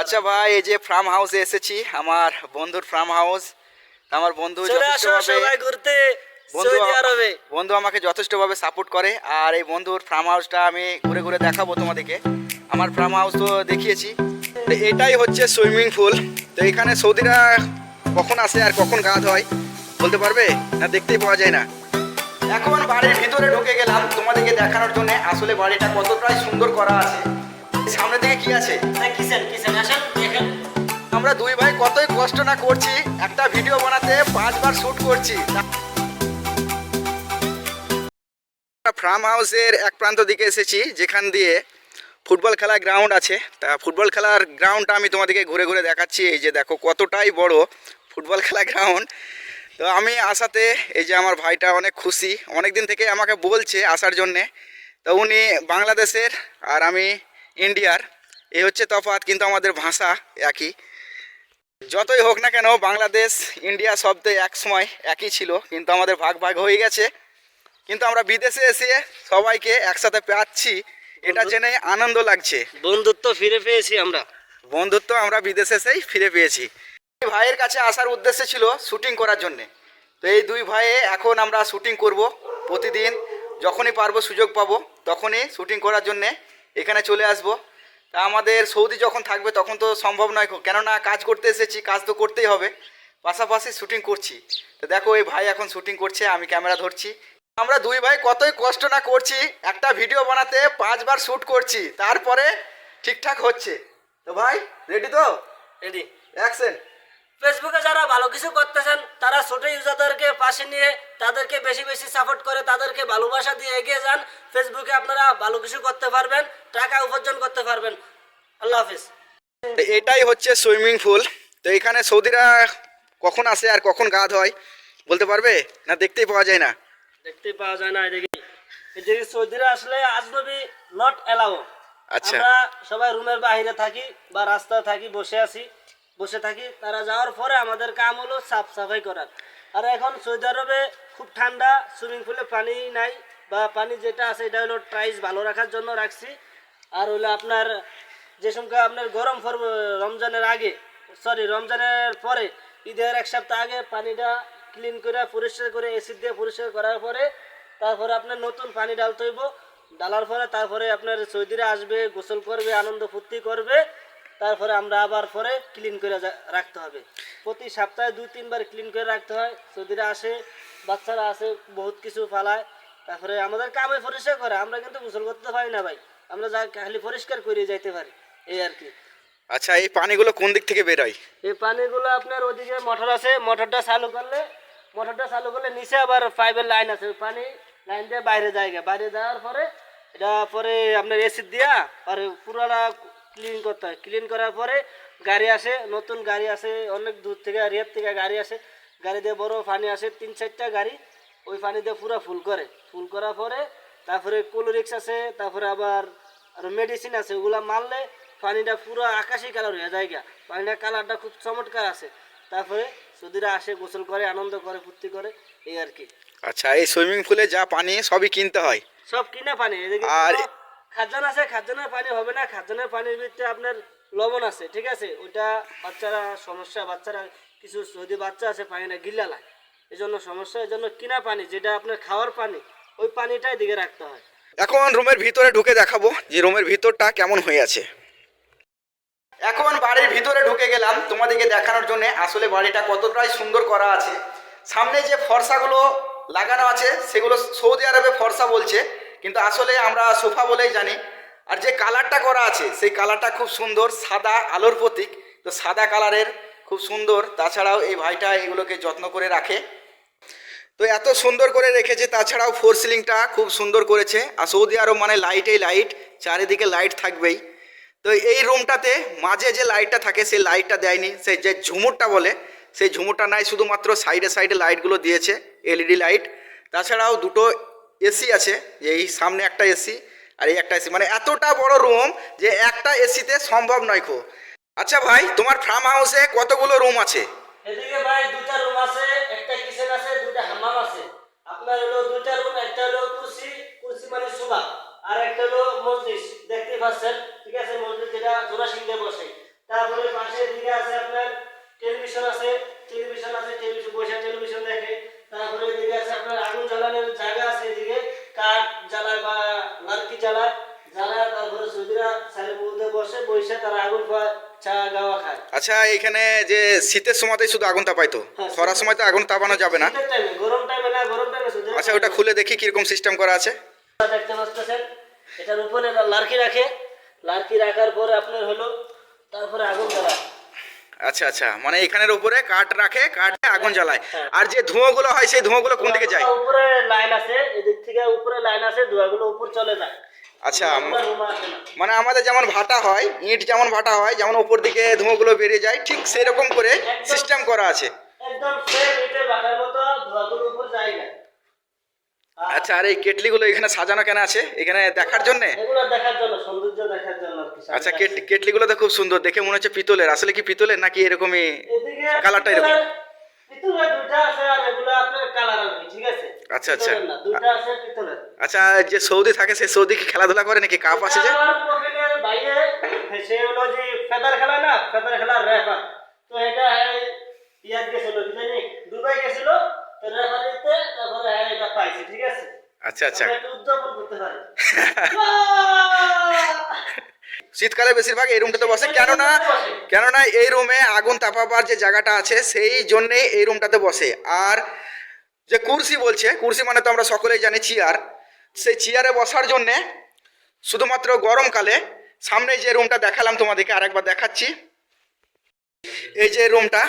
আচ্ছা ভাই, এই যে ফার্ম হাউসে এসেছি, আমার বন্ধুর ফার্ম হাউস। আমার বন্ধু চলে আসো সবাই ঘুরতে বন্ধু সৌদি আরবে। বন্ধু আমাকে যথেষ্টভাবে সাপোর্ট করে। আর এই বন্ধুর ফার্ম হাউসটা আমি ঘুরে ঘুরে দেখাবো তোমাদেরকে। আমার ফার্ম হাউস তো দেখিয়েছি। তো এটাই হচ্ছে সুইমিং পুল। তো এখানে সৌদিরা কখন আসে আর কখন গা ধোয় বলতে পারবে না? দেখতেই পাওয়া যায় না। এখন বাড়ির ভিতরে ঢুকে গেলাম তোমাদেরকে দেখানোর জন্য আসলে বাড়িটা কতটাই সুন্দর করা আছে। সামনে দিকে কি আছে? কিচেন কিচেন আসেন দেখেন। আমরা দুই ভাই কতই কষ্ট না করছি, একটা ভিডিও বানাতে 5বার শুট করছি। ফার্ম হাউসের এক প্রান্ত দিকে এসেছি, যেখান দিয়ে ফুটবল খেলার গ্রাউন্ড আছে। তা ফুটবল খেলার গ্রাউন্ডটা আমি তোমাদেরকে ঘুরে ঘুরে দেখাচ্ছি। এই যে দেখো কতটাই বড় ফুটবল খেলার গ্রাউন্ড। তো আমি আসাতে এই যে আমার ভাইটা অনেক খুশি, অনেক দিন থেকে আমাকে বলছে আসার জন্যে। তো উনি বাংলাদেশের আর আমি ইন্ডিয়ার, এই হচ্ছে তফাৎ, কিন্তু আমাদের ভাষা একই। যতই হোক না কেন, বাংলাদেশ ইন্ডিয়া সব তো এক সময় একই ছিল, কিন্তু আমাদের ভাগ ভাগ হয়ে গেছে। কিন্তু আমরা বিদেশে এসে সবাইকে একসাথে পাচ্ছি, এটা জেনে আনন্দ লাগছে। বন্ধুত্ব ফিরে পেয়েছি আমরা। বন্ধুত্ব আমরা বিদেশে এসেই ফিরে পেয়েছি। এই ভাইয়ের কাছে আসার উদ্দেশ্য ছিল শুটিং করার জন্যে। তো এই দুই ভাইয়ে এখন আমরা শুটিং করব প্রতিদিন। যখনই পারবো, সুযোগ পাবো, তখনই শুটিং করার জন্যে এখানে চলে আসবো। তা আমাদের সৌদি যখন থাকবে তখন তো সম্ভব নয়, কেননা কাজ করতে এসেছি, কাজ তো করতেই হবে, পাশাপাশি শুটিং করছি। তো দেখো এই ভাই এখন শুটিং করছে, আমি ক্যামেরা ধরছি। আমরা দুই ভাই কতই কষ্ট না করছি, একটা ভিডিও বানাতে 5বার শ্যুট করছি, তারপরে ঠিকঠাক হচ্ছে। তো ভাই রেডি তো? রেডি। অ্যাকশন। ফেসবুকে যারা ভালো কিছু করতেছেন তারা ছোট ইউজারদেরকে পাশে নিয়ে তাদেরকে বেশি বেশি সাপোর্ট করে তাদেরকে ভালোবাসা দিয়ে এগিয়ে যান। ফেসবুকে আপনারা ভালো কিছু করতে পারবেন, টাকা উপার্জন করতে পারবেন। আল্লাহ হাফিজ। এটাই হচ্ছে সুইমিং পুল। তো এখানে সৌদিরা কখন আসে আর কখন গা ধোয় বলতে পারবে না? দেখতেই পাওয়া যায় না। দেখতে পাওয়া যায় না। এদিকে সৌদিরা আসলে আজনবী নট এলাও। আচ্ছা। আমরা সবাই রুমের বাইরে থাকি বা রাস্তায় থাকি, বসে থাকি। তারা যাওয়ার পরে আমাদের কাম হলো সাফ সাফাই করার। আর এখন সৌদি আরবে খুব ঠান্ডা, সুইমিং পুলে পানি নাই, বা পানি যেটা আছে এটা হলো টাইস ভালো রাখার জন্য রাখছি। আর হলো আপনার যে সময় আপনার গরম পড়বে রমজানের আগে, রমজানের পরে, ঈদের এক সপ্তাহ আগে পানিটা ক্লিন করে পরিষ্কার করে এসিড দিয়ে পরিষ্কার করার পরে তারপরে আপনার নতুন পানি ডালতে হইব। ডালার পরে তারপরে আপনার সৌদিরা আসবে, গোসল করবে, আনন্দ ফুর্তি করবে। তারপরে আমরা আবার পরে ক্লিন করে রাখতে হবে। প্রতি সপ্তাহে 2-3বার ক্লিন করে রাখতে হয়। সৌদিরা আসে, বাচ্চারা আসে, বহুত কিছু ফালায়। তারপরে আমাদের কামে পরিষ্কার করে, আমরা কিন্তু গোসল করতে পারি না ভাই, আমরা যা খালি পরিষ্কার করে যাইতে পারি, এই আর কি। আচ্ছা, এই পানিগুলো কোন দিক থেকে বেরোয়? এই পানিগুলো আপনার ওদিকে মোটর আছে, মোটরটা চালু করলে নিচে আবার পাইপের লাইন আছে, ওই পানি লাইন দিয়ে বাইরে যাওয়ার পরে এটা পরে আপনার এসিড দিয়া আর পুরোটা ক্লিন করতে হয়। ক্লিন করার পরে গাড়ি আসে, নতুন গাড়ি আসে, অনেক দূর থেকে রিয়াদ থেকে গাড়ি আসে। গাড়ি দিয়ে বড় পানি আসে, 3-4টা গাড়ি, ওই পানি দিয়ে পুরো ফুল করার পরে তারপরে কোলোরিক্স আছে, তারপরে আবার আর মেডিসিন আছে, ওগুলা মারলে পানিটা পুরো আকাশি কালার হয়ে যায়। পানিটার কালারটা খুব চমৎকার আছে। তারপরে সৌদিরা আসে, গোসল করে, আনন্দ করে, ফুর্তি করে, এই আর কি। আচ্ছা, এই সুইমিং পুলে যা পানি সবই কিনতে হয়? সব কিনা পানি। এদিকে আর খাজান আছে, খাজানের পানি হবে না। খাজানের পানির ভিতরে আপনার লবণ আছে, ঠিক আছে, ওইটা বাচ্চারা সমস্যা, বাচ্চারা কিছু সৌদি বাচ্চা আছে পানিটা গিলা লাগে, এই জন্য সমস্যা। এই জন্য কিনা পানি যেটা আপনার খাওয়ার পানি, ওই পানিটাই দিকে রাখতে হয়। এখন রুমের ভিতরে ঢুকে দেখাবো যে রুমের ভিতরটা কেমন হয়ে আছে। এখন বাড়ির ভিতরে ঢুকে গেলাম তোমাদেরকে দেখানোর জন্য আসলে বাড়িটা কতটাই সুন্দর করা আছে। সামনে যে ফর্সাগুলো লাগানো আছে সেগুলো সৌদি আরবে ফর্সা বলছে, কিন্তু আসলে আমরা সোফা বলেই জানি। আর যে কালারটা করা আছে সেই কালারটা খুব সুন্দর, সাদা আলোর প্রতীক। তো সাদা কালারের খুব সুন্দর। তাছাড়াও এই ভাইটা এগুলোকে যত্ন করে রাখে। তো এত সুন্দর করে রেখেছে। তাছাড়াও ফোর সিলিংটা খুব সুন্দর করেছে। আর সৌদি আরব মানে লাইটেই লাইট, চারিদিকে লাইট থাকবেই। তো এই রুমটাতে মাঝে যে লাইটটা থাকে সেই লাইটটা দেয়নি, সেই যে ঝুমুরটা বলে সেই ঝুমুরটা নাই, শুধুমাত্র সাইডে সাইডে লাইটগুলো দিয়েছে, এলইডি লাইট। তাছাড়াও দুটো এসি আছে, এই সামনে একটা এসি আর এই একটা এসি, মানে এতটা বড় রুম যে একটা এসিতে সম্ভব নয় খো। আচ্ছা ভাই, তোমার ফার্ম হাউসে কতগুলো রুম আছে? এদিকে ভাই 2টা রুম আছে, একটা কিচেন আছে, 2টা হাম্মাম আছে। আপনার হলো 2টা রুম, একটা হলো কুরসি মানে সোফা, আর একটা হলো মজলিস, দেখতে পাচ্ছেন, ঠিক আছে, মজলিস যেটা জোড়া সিং দিয়ে বসে। তারপরে পাশের দিকে আছে আপনার টেলিভিশন আছে, টেলিভিশন বসে টেলিভিশন দেখে। তারপরে এদিকে আছে আপনার আগুন জ্বালানোর জায়গা আছে, এদিকে কাঠ জ্বালায় বা লার্কি জ্বালায়, তারপরে সৌদিরা সাইডের মধ্যে বসে তারা আগুন পায়, চা গাওয়া খায়। আচ্ছা, এখানে যে শীতের সময়তেই শুধু আগুন তাপাইতো, হ্যাঁ, খরার সময় তো আগুন তাপানো যাবে না? শীতের টাইমে, গরম টাইমে না, গরম টাইমে সৌদিরা। আচ্ছা, ওটা খুলে দেখি কিরকম সিস্টেম করা আছে। দেখতে পাচ্ছেন এটার উপরে লার্কি রাখে, লার্কি রাখার পরে আপনার হলো তারপরে আগুন জ্বালায়। আচ্ছা আচ্ছা, মানে এখানের উপরে কাঠ রাখে, কাঠে আগুন জ্বালায়। হ্যাঁ। আর যে ধোঁয়াগুলো হয় সেই ধোঁয়াগুলো কোন দিকে যায়? উপরে লাইন আছে, এদিক থেকে উপরে লাইন আছে, ধোঁয়াগুলো উপর চলে যায়। আচ্ছা, রুমে আসে না। মানে আমাদের যেমন ভাটা হয়, ইট যেমন ভাটা হয়, যেমন উপর দিকে ধোঁয়াগুলো বেরিয়ে যায়, ঠিক সেই রকম করে সিস্টেম করা আছে। একদম সেম ইটের বাটার মতো ধোঁয়াগুলো উপর যায় না। আচ্ছা, আর এই কেটলিগুলো এখানে সাজানো কেন আছে? এখানে দেখার জন্য? এগুলো দেখার জন্য, সৌন্দর্য দেখার জন্য আর কি। আচ্ছা, কেটলিগুলো তো খুব সুন্দর, দেখে মনে হচ্ছে পিতলের। আসলে কি পিতলের নাকি এরকমই এদিকে কালারটা এরকম? পিতলের দুটো আছে, আর এগুলো আপনার কালার আর কি, ঠিক আছে? আচ্ছা আচ্ছা পিতলের না, দুটো আছে পিতলের। আচ্ছা, যে সৌদি থাকে সেই সৌদি কি খেলাধুলা করে নাকি? কাপ আছে যে? আমার প্রোফাইলের বাইরে সে হলো যে ফেদার খেলা না, ফেদার খেলার রেফার। তো এটা ইয়াদ গেছিল কি জানি, দুবাই গেছিল, তো রেফারিতে তারপরে এটা পাইছে, ঠিক আছে? আচ্ছা আচ্ছা। আমরা একটু উদযাপন করতে পারি। শীতকালে বেশিরভাগ এই রুমটাতে বসে, কেননা এই রুমে আগুন তাপাবার যে জায়গাটা আছে সেই জন্যেই এই রুমটাতে বসে। আর যে কুরসি বলছে, কুরসি মানে তো আমরা সকলেই জানি চেয়ার, সেই চেয়ারে বসার জন্যে শুধুমাত্র গরমকালে, সামনে যে রুমটা দেখালাম তোমাদেরকে, আরেকবার দেখাচ্ছি, এই যে রুমটা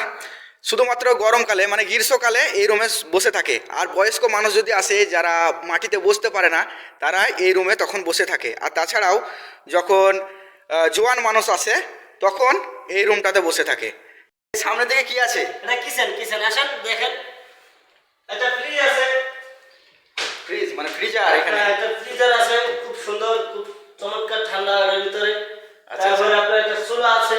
শুধুমাত্র গরমকালে মানে গ্রীষ্মকালে এই রুমে বসে থাকে। আর বয়স্ক মানুষ যদি আসে, যারা মাটিতে বসতে পারে না, তারা এই রুমে তখন বসে থাকে। আর তাছাড়াও যখন জোয়ান মানুষ আসে তখন এই রুমটাতে বসে থাকে। সামনের দিকে কি আছে? এটা কিচেন আসেন দেখেন, এটা ফ্রিজ আছে, ফ্রিজ মানে ফ্রিজার এখানে। এটা ফ্রিজার আছে, খুব সুন্দর, খুব চমৎকার ঠান্ডা এর ভিতরে। আচ্ছা, তারপরে আপনার একটা চুলা আছে।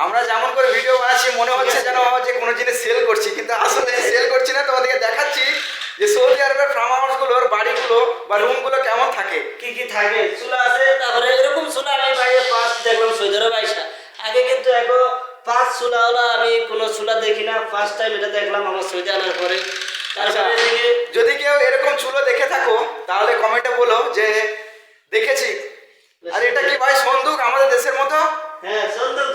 আমরা যেমন করে ভিডিও বানাচ্ছি মনে হচ্ছে যেন যে কোনো জিনিস সেল করছি, কিন্তু আসলে সেল করছি না, তোমাদেরকে দেখাচ্ছি যে সৌদি আরবের ফার্ম হাউসগুলোর বাড়িগুলো বা রুমগুলো কেমন থাকে, কি কি থাকে। চুলা আছে, তারপরে এরকম চুলা আমি বাইরে ফার্স্ট দেখলাম সৌদি আরব আইসা। আগে কিন্তু এখন 5 চুলাওয়ালা আমি কোনো চুলা দেখি না, ফার্স্ট টাইম এটা দেখলাম আমার সৌদি আনার পরে। তারপরে এদিকে যদি কেউ এরকম চুলো দেখে থাকো তাহলে কমেন্টে বলো যে দেখেছি। আর এটা কি ভাই সন্দুক আমাদের দেশের মতো? হ্যাঁ, সন্দুক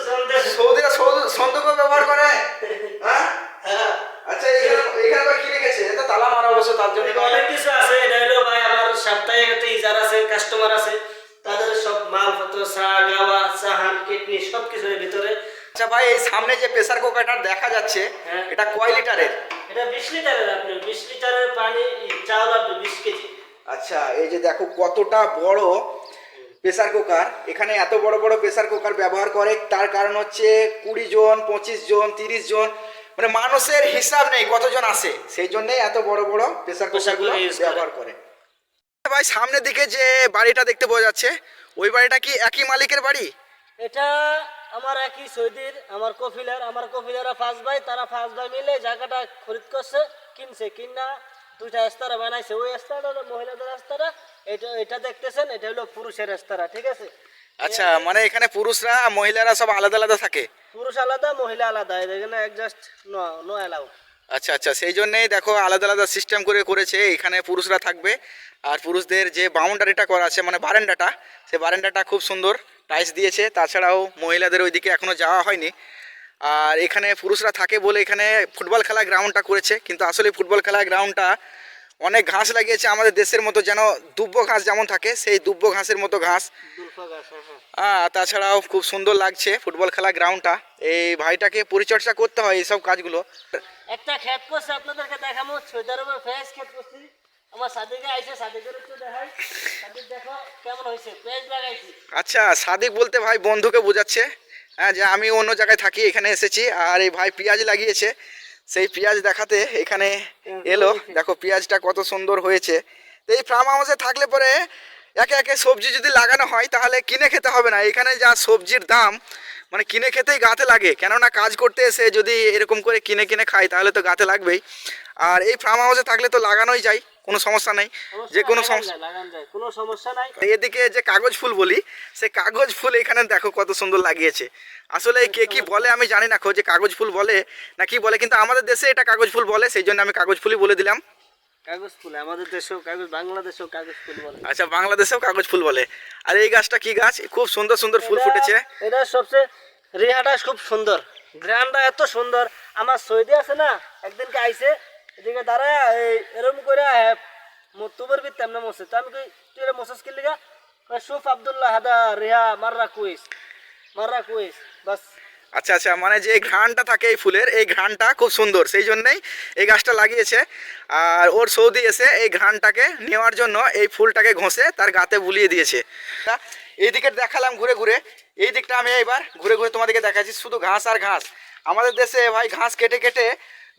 সৌদিরা সন্দুকও ব্যবহার করে? হ্যাঁ। আচ্ছা, এখানে আবার কি রেখেছে? এটা তালা মারা অবশ্য, তার জন্য অনেক কিছু আছে। এটা হলো ভাই আমার সাপ্তাহিক একটা ইজার আছে, কাস্টমার আছে, তাদের সব মালপত্র, চা গাওয়া, চাহান, কিডনি সব কিছুর ভিতরে। আচ্ছা ভাই, এই সামনে যে প্রেসার কুকারটা দেখা যাচ্ছে, হ্যাঁ। এটা কয় লিটারের? এটা 20 লিটারের, আপনি 20 লিটারের পানি চাউল আপনি 20 কেজি। আচ্ছা, এই যে দেখো কতটা বড় প্রেসার কুকার। এখানে এত বড় বড় প্রেসার কুকার ব্যবহার করে, তার কারণ হচ্ছে 20 জন, 25 জন, 30 জন, মানে মানুষের হিসাব নেই কতজন আসে, সেই জন্যই এত বড় বড় প্রেসার কুকারগুলো ব্যবহার করে। ভাই, সামনের দিকে যে বাড়িটা দেখতে পাওয়া যাচ্ছে, ওই বাড়িটা কি একই মালিকের বাড়ি? এটা আমার একই সৌদির, আমার কফিলারা 5 ভাই, তারা 5 ভাই মিলে জায়গাটা খরিদ করছে, কিনা দুইটা রেস্তোরাঁ বানাইছে। ওই রেস্তোরাঁ হলো মহিলাদের রেস্তোরাঁ, এটা দেখতেছেন, এটা হলো পুরুষের রেস্তোরাঁ, ঠিক আছে? আচ্ছা, মানে এখানে পুরুষরা মহিলারা সব আলাদা আলাদা থাকে? পুরুষ আলাদা, মহিলা আলাদা, এখানে অ্যাডজাস্ট নো অ্যালাউ। আচ্ছা আচ্ছা, সেই জন্যেই দেখো আলাদা আলাদা সিস্টেম করে করেছে। এখানে পুরুষরা থাকবে, আর পুরুষদের যে বাউন্ডারিটা করা আছে মানে বারান্দাটা, সেই বারান্দাটা খুব সুন্দর টাইলস দিয়েছে। তাছাড়াও মহিলাদের ওইদিকে এখনও যাওয়া হয়নি। আর এখানে পুরুষরা থাকে বলে এখানে ফুটবল খেলা গ্রাউন্ডটা করেছে, কিন্তু আসলে ফুটবল খেলা গ্রাউন্ডটা অনেক ঘাস লাগিয়েছে আমাদের দেশের মতো, যেন দুব্বো ঘাস যেমন থাকে সেই দুব্বো ঘাসের মতো ঘাস। তাছাড়াও খুব সুন্দর লাগছে ফুটবল খেলা গ্রাউন্ডটা। এই ভাইটাকে পরিচর্যা করতে হয় এইসব কাজগুলো। একটা ক্ষেত করছে, আপনাদেরকে দেখাবো, সৌদি আরবের পেঁয়াজ ক্ষেত করছি। আমার সাদিকে আইছে, সাদিকের একটু দেখাই, সাদিক দেখো কেমন হয়েছে, পেঁয়াজ লাগাইছি। আচ্ছা, সাদিক বলতে ভাই বন্ধুকে বোঝাচ্ছে, হ্যাঁ, যে আমি অন্য জায়গায় থাকি, এখানে এসেছি, আর এই ভাই পেঁয়াজ লাগিয়েছে, সেই পেঁয়াজ দেখাতে এখানে এলো। দেখো পেঁয়াজটা কত সুন্দর হয়েছে। তো এই ফার্ম হাউসে থাকলে পরে একে একে সবজি যদি লাগানো হয় তাহলে কিনে খেতে হবে না। এখানে যা সবজির দাম, মানে কিনে খেতেই গাতে লাগে। কেননা কাজ করতে এসে যদি এরকম করে কিনে কিনে খাই তাহলে তো গাতে লাগবেই। আর এই ফার্ম হাউসে থাকলে তো লাগানোই যায়, কোনো সমস্যা নেই, যে কোনো সমস্যা। লাগান যায়, কোনো সমস্যা নাই। এদিকে যে কাগজ ফুল বলি, সে কাগজ ফুল এখানে দেখো কত সুন্দর লাগিয়েছে। আসলে কে কি বলে আমি জানি না, যে কাগজ ফুল বলে না কি বলে, কিন্তু আমাদের দেশে এটা কাগজ ফুল বলে, সেই জন্য আমি কাগজ ফুলই বলে দিলাম। কাগজ ফুল আমাদের দেশেও কাগজ, বাংলাদেশেও কাগজ ফুল বলে। আচ্ছা, বাংলাদেশেও কাগজ ফুল বলে। আর এই গাছটা কি গাছ? খুব সুন্দর সুন্দর ফুল ফুটেছে। এটা সবচেয়ে রেহাটা খুব সুন্দর, গ্রামটা এত সুন্দর। আমার সৌদি আছে না, একদিনকে আইসে এদিকে দাঁড়ায় এরকম করে তুবের বি তেমন মসে, তো আমি কই তুই এরা মসেস কি লিগা? শুফ আব্দুল্লাহ হাদা রেহা মাররা কুইস বাস। আচ্ছা আচ্ছা, মানে যে ঘ্রাণটা থাকে এই ফুলের, এই ঘ্রাণটা খুব সুন্দর, সেই জন্যই এই গাছটা লাগিয়েছে। আর ওর সৌদি এসে এই ঘ্রাণটাকে নেওয়ার জন্য এই ফুলটাকে ঘষে তার গাতে বুলিয়ে দিয়েছে। তা এইদিকে দেখালাম ঘুরে ঘুরে, এই দিকটা আমি এবার ঘুরে ঘুরে তোমাদেরকে দেখাচ্ছি। শুধু ঘাস আর ঘাস। আমাদের দেশে ভাই ঘাস কেটে কেটে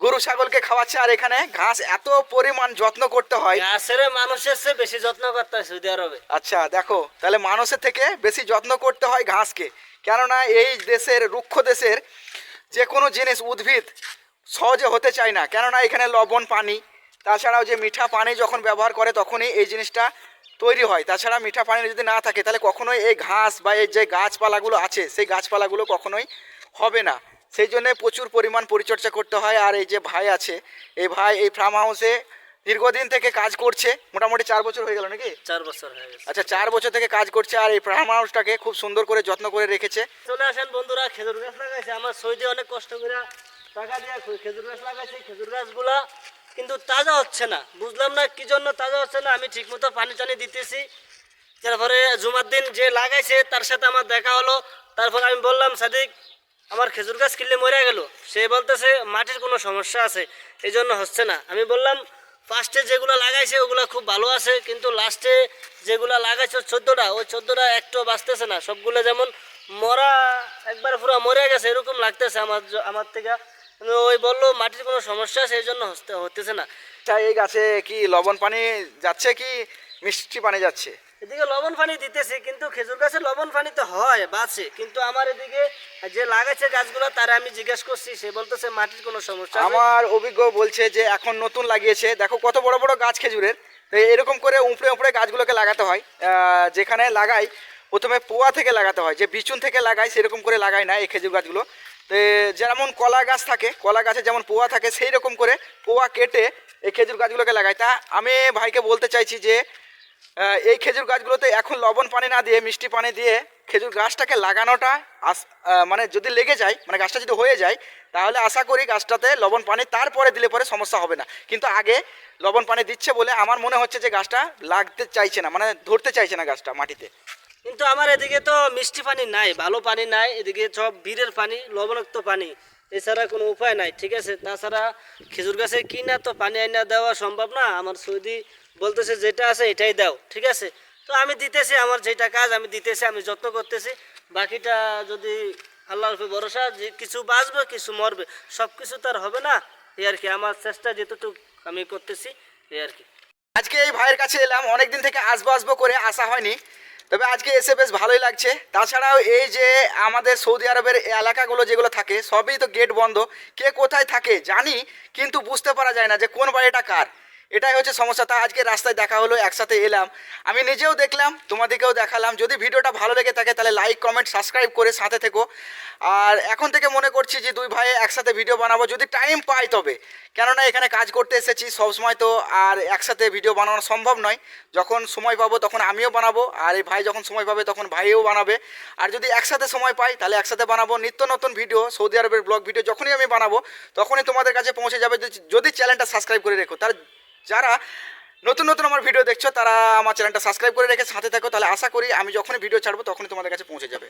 গরু ছাগলকে খাওয়াচ্ছে, আর এখানে ঘাস এত পরিমাণ যত্ন করতে হয়। গাছের মানুষের চেয়ে বেশি যত্ন করতে হয় সৌদি আরবে। আচ্ছা দেখো, তাহলে মানুষের থেকে বেশি যত্ন করতে হয় ঘাসকে। কেননা এই দেশের, রুক্ষ দেশের যে কোনো জিনিস, উদ্ভিদ সহজে হতে চায় না। কেননা এখানে লবণ পানি, তাছাড়াও যে মিঠা পানি যখন ব্যবহার করে তখনই এই জিনিসটা তৈরি হয়। তাছাড়া মিঠা পানি যদি না থাকে তাহলে কখনোই এই ঘাস বা এই যে গাছপালাগুলো আছে সেই গাছপালাগুলো কখনোই হবে না। সেই জন্যে প্রচুর পরিমাণ পরিচর্যা করতে হয়। আর এই যে ভাই আছে, এই ভাই এই ফার্ম হাউসে দীর্ঘদিন থেকে কাজ করছে, মোটামুটি 4 বছর হয়ে গেল নাকি? 4 বছর হয়ে গেছে। আচ্ছা, 4 বছর থেকে কাজ করছে, আর এই ফার্ম হাউসটাকে খুব সুন্দর করে যত্ন করে রেখেছে। চলে আসেন বন্ধুরা, খেজুর গাছ লাগাইছে আমার সৌদি, অনেক কষ্ট করে টাকা দিয়ে খেজুর গাছ লাগাইছে। খেজুর গাছগুলা কিন্তু তাজা হচ্ছে না, বুঝলাম না কি জন্য তাজা হচ্ছে না। আমি ঠিকমতো পানি টানি দিতেছি। তারপরে জুমার দিন যে লাগাইছে তার সাথে আমার দেখা হলো। তারপর আমি বললাম, সাদিক আমার খেজুর গাছ কিনলে মরে গেল। সে বলতেছে মাটির কোনো সমস্যা আছে, এই জন্য হচ্ছে না। আমি বললাম ফার্স্টে যেগুলো লাগাইছে ওগুলো খুব ভালো আছে, কিন্তু লাস্টে যেগুলো লাগাইছে 14টা, ওই 14টা একটু বাঁচতেছে না। সবগুলো যেমন মরা, একবার পুরো মরে গেছে এরকম লাগতেছে আমার থেকে। ওই বললো মাটির কোনো সমস্যা আছে, এই জন্য হতেছে না। আচ্ছা, এই গাছে কি লবণ পানি যাচ্ছে কি মিষ্টি পানি যাচ্ছে? এদিকে লবণ পানি দিতেছে, কিন্তু খেজুর গাছে লবণ পানি তো হয় বাঁচে, কিন্তু আমার এদিকে যে লাগাইছে গাছগুলো তারা আমি জিজ্ঞেস করছি, সে বলতেছে মাটির কোনো সমস্যা আছে। আমার অভিজ্ঞ বলছে যে এখন নতুন লাগিয়েছে, দেখো কত বড় বড় গাছ খেজুরের। তো এরকম করে উপড়ে উপড়ে গাছগুলোকে লাগাতে হয়। যেখানে লাগাই প্রথমে পোয়া থেকে লাগাতে হয়, যে বিচুন থেকে লাগাই সেরকম করে লাগাই না এই খেজুর গাছগুলো। তো যেমন কলা গাছ থাকে, কলা গাছে যেমন পোয়া থাকে, সেই রকম করে পোয়া কেটে এই খেজুর গাছগুলোকে লাগাই। তা আমি ভাইকে বলতে চাইছি যে এই খেজুর গাছগুলোতে এখন লবণ পানি না দিয়ে মিষ্টি পানি দিয়ে খেজুর গাছটাকে লাগানোটা মানে যদি লেগে যায়, মানে গাছটা যদি হয়ে যায়, তাহলে আশা করি গাছটাতে লবণ পানি তারপরে দিলে পরে সমস্যা হবে না। কিন্তু আগে লবণ পানি দিচ্ছে বলে আমার মনে হচ্ছে যে গাছটা লাগতে চাইছে না, মানে ধরতে চাইছে না গাছটা মাটিতে। কিন্তু আমার এদিকে তো মিষ্টি পানি নাই, ভালো পানি নাই, এদিকে সব বীরের পানি, লবণাক্ত পানি, এছাড়া কোনো উপায় নাই। ঠিক আছে, তাছাড়া খেজুর গাছে কিনা তো পানি আইনা দেওয়া সম্ভব না। আমার সৌদি বলতেছে যেটা আছে এটাই দাও। ঠিক আছে, তো আমি দিতেছি, আমার যেটা কাজ আমি দিতেছি, আমি যত্ন করতেছি। বাকিটা যদি আল্লাহর উপর ভরসা, যে কিছু বাঁচবে কিছু মরবে, সব কিছু তো আর হবে না। এই আর কি, আমার চেষ্টা যেতটুকু আমি করতেছি, এই আর কি। আজকে এই ভাইয়ের কাছে এলাম, অনেক দিন থেকে আসবো আসবো করে আসা হয়নি, তবে আজকে এসে বেশ ভালোই লাগছে। তাছাড়াও এই যে আমাদের সৌদি আরবের এলাকাগুলো যেগুলো থাকে সবই তো গেট বন্ধ, কে কোথায় থাকে জানি কিন্তু বুঝতে পারা যায় না যে কোন বাড়িটা কার। এটাই হচ্ছে সমস্যা। তা আজকে রাস্তায় দেখা হলো, একসাথে এলাম, আমি নিজেও দেখলাম, তোমাদেরকেও দেখালাম। যদি ভিডিওটা ভালো লেগে থাকে তাহলে লাইক কমেন্ট সাবস্ক্রাইব করে সাথে থেকো। আর এখন থেকে মনে করছি যে দুই ভাই একসাথে ভিডিও বানাবো যদি টাইম পাই তবে, কেননা এখানে কাজ করতে এসেছি সবসময় তো আর একসাথে ভিডিও বানানো সম্ভব নয়। যখন সময় পাবো তখন আমিও বানাবো, আর এই ভাই যখন সময় পাবে তখন ভাইও বানাবে। আর যদি একসাথে সময় পাই তাহলে একসাথে বানাবো নিত্য নতুন ভিডিও, সৌদি আরবের ব্লগ ভিডিও যখনই আমি বানাবো তখনই তোমাদের কাছে পৌঁছে যাবে, যদি চ্যানেলটা সাবস্ক্রাইব করে রেখো। তার যারা নতুন নতুন আমার ভিডিও দেখছো তারা আমার চ্যানেলটা সাবস্ক্রাইব করে রেখে সাথে থাকো, তাহলে আশা করি আমি যখনই ভিডিও ছাড়বো তখনই তোমাদের কাছে পৌঁছে যাবে।